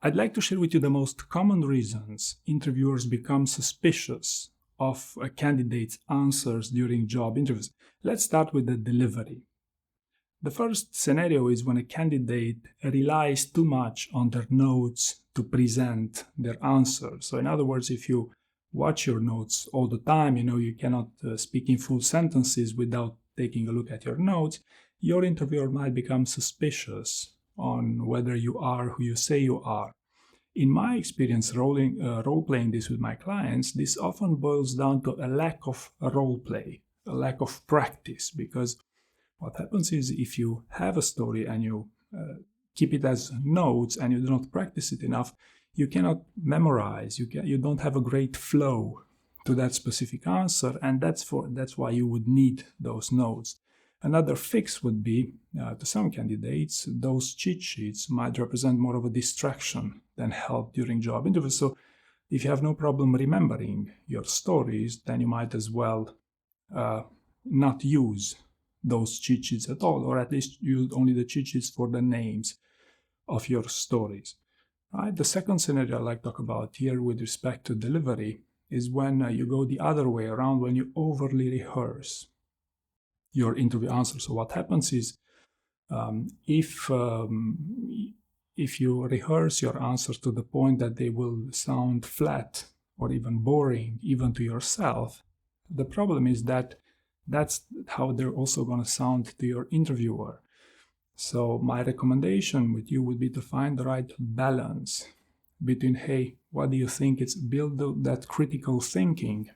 I'd like to share with you the most common reasons interviewers become suspicious of a candidate's answers during job interviews. Let's start with the delivery. The first scenario is when a candidate relies too much on their notes to present their answers. So in other words, if you watch your notes all the time, you cannot speak in full sentences without taking a look at your notes, your interviewer might become suspicious on whether you are who you say you are. In my experience role-playing this with my clients, this often boils down to a lack of role play, a lack of practice, because what happens is if you have a story and you keep it as notes and you do not practice it enough, you cannot memorize, you don't have a great flow to that specific answer, and that's why you would need those notes. Another fix would be, to some candidates, those cheat sheets might represent more of a distraction than help during job interviews. So if you have no problem remembering your stories, then you might as well not use those cheat sheets at all, or at least use only the cheat sheets for the names of your stories. Right? The second scenario I like to talk about here with respect to delivery is when you go the other way around, when you overly rehearse your interview answer. So what happens is if you rehearse your answers to the point that they will sound flat or even boring, even to yourself, the problem is that that's how they're also going to sound to your interviewer. So my recommendation with you would be to find the right balance between, hey, what do you think? It's build that critical thinking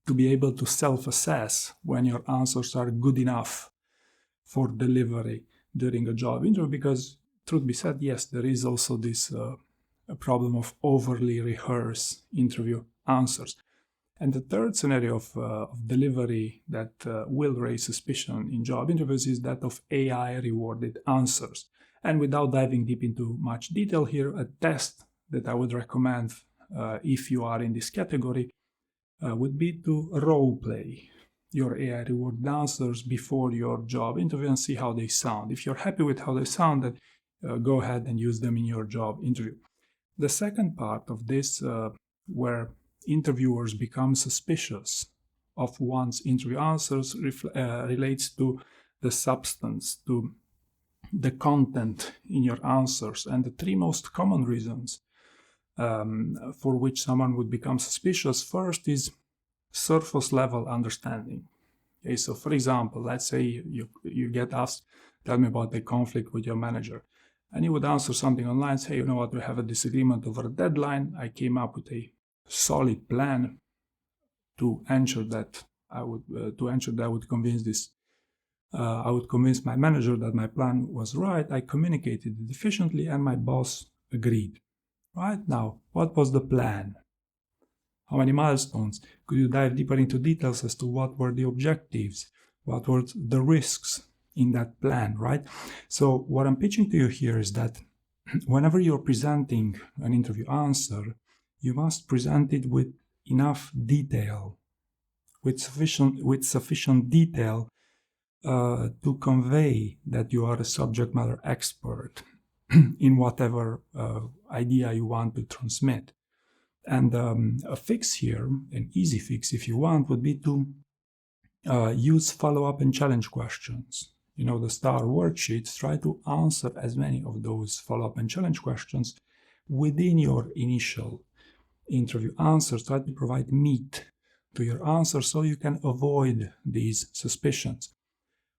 to be able to self-assess when your answers are good enough for delivery during a job interview, because truth be said, yes, there is also this a problem of overly rehearsed interview answers. And the third scenario of delivery that will raise suspicion in job interviews is that of AI-rewarded answers. And without diving deep into much detail here, a test that I would recommend if you are in this category would be to role-play your AI-rewarded answers before your job interview and see how they sound. If you're happy with how they sound, then go ahead and use them in your job interview. The second part of this, where interviewers become suspicious of one's interview answers, relates to the substance, to the content in your answers. And the three most common reasons for which someone would become suspicious, first is surface level understanding. Okay, so for example, let's say you get asked, tell me about the conflict with your manager. And you would answer something online, say, you know what, we have a disagreement over a deadline. I came up with a solid plan to ensure that I would convince my manager that my plan was right. I communicated it efficiently and my boss agreed. Right now, what was the plan? How many milestones? Could you dive deeper into details as to what were the objectives? What were the risks in that plan, right? So what I'm pitching to you here is that whenever you're presenting an interview answer, you must present it with enough detail, with sufficient detail to convey that you are a subject matter expert in whatever idea you want to transmit. And a fix here, an easy fix if you want, would be to use follow-up and challenge questions. The STAR worksheets, try to answer as many of those follow-up and challenge questions within your initial interview answers. Try to provide meat to your answer so you can avoid these suspicions.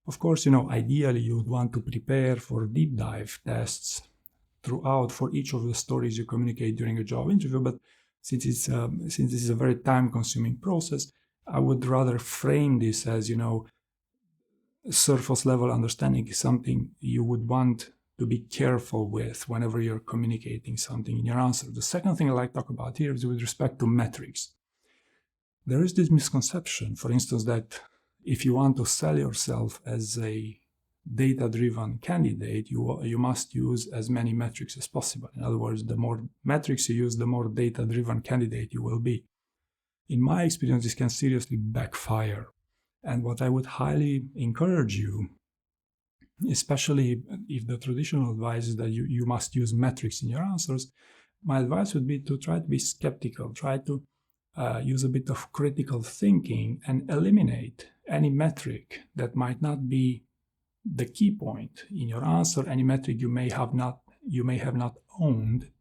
Of course, ideally you would want to prepare for deep dive tests throughout for each of the stories you communicate during a job interview, but since this is a very time-consuming process, I would rather frame this as, surface level understanding is something you would want to be careful with whenever you're communicating something in your answer. The second thing I like to talk about here is with respect to metrics. There is this misconception, for instance, that if you want to sell yourself as a data-driven candidate, you must use as many metrics as possible. In other words, the more metrics you use, the more data-driven candidate you will be. In my experience, this can seriously backfire. And what I would highly encourage you especially if the traditional advice is that you must use metrics in your answers. My advice would be to try to be skeptical, try to use a bit of critical thinking and eliminate any metric that might not be the key point in your answer, any metric you may have not owned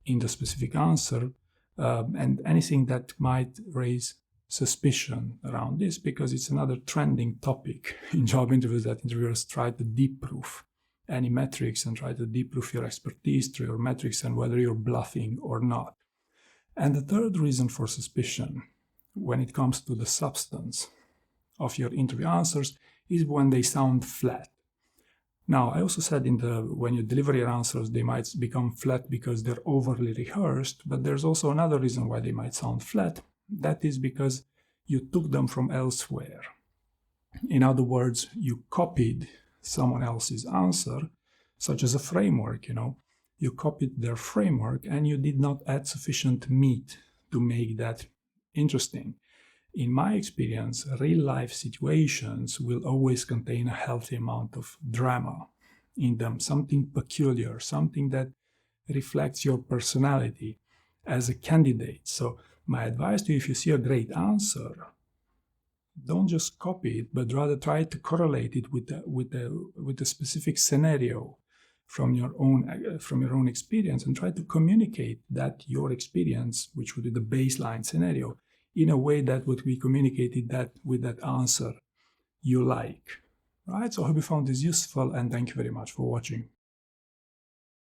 in the specific answer, and anything that might raise suspicion around this, because it's another trending topic in job interviews, that interviewers try to deep-proof any metrics and try to deep-proof your expertise through your metrics and whether you're bluffing or not. And the third reason for suspicion when it comes to the substance of your interview answers is when they sound flat. Now, I also said when you deliver your answers, they might become flat because they're overly rehearsed, but there's also another reason why they might sound flat. That is because you took them from elsewhere. In other words, you copied someone else's answer, such as a framework, You copied their framework and you did not add sufficient meat to make that interesting. In my experience, real-life situations will always contain a healthy amount of drama in them, something peculiar, something that reflects your personality as a candidate. So my advice to you, if you see a great answer, don't just copy it, but rather try to correlate it with a specific scenario from your own experience, and try to communicate that your experience, which would be the baseline scenario, in a way that would be communicated that with that answer you like. Right? So I hope you found this useful, and thank you very much for watching.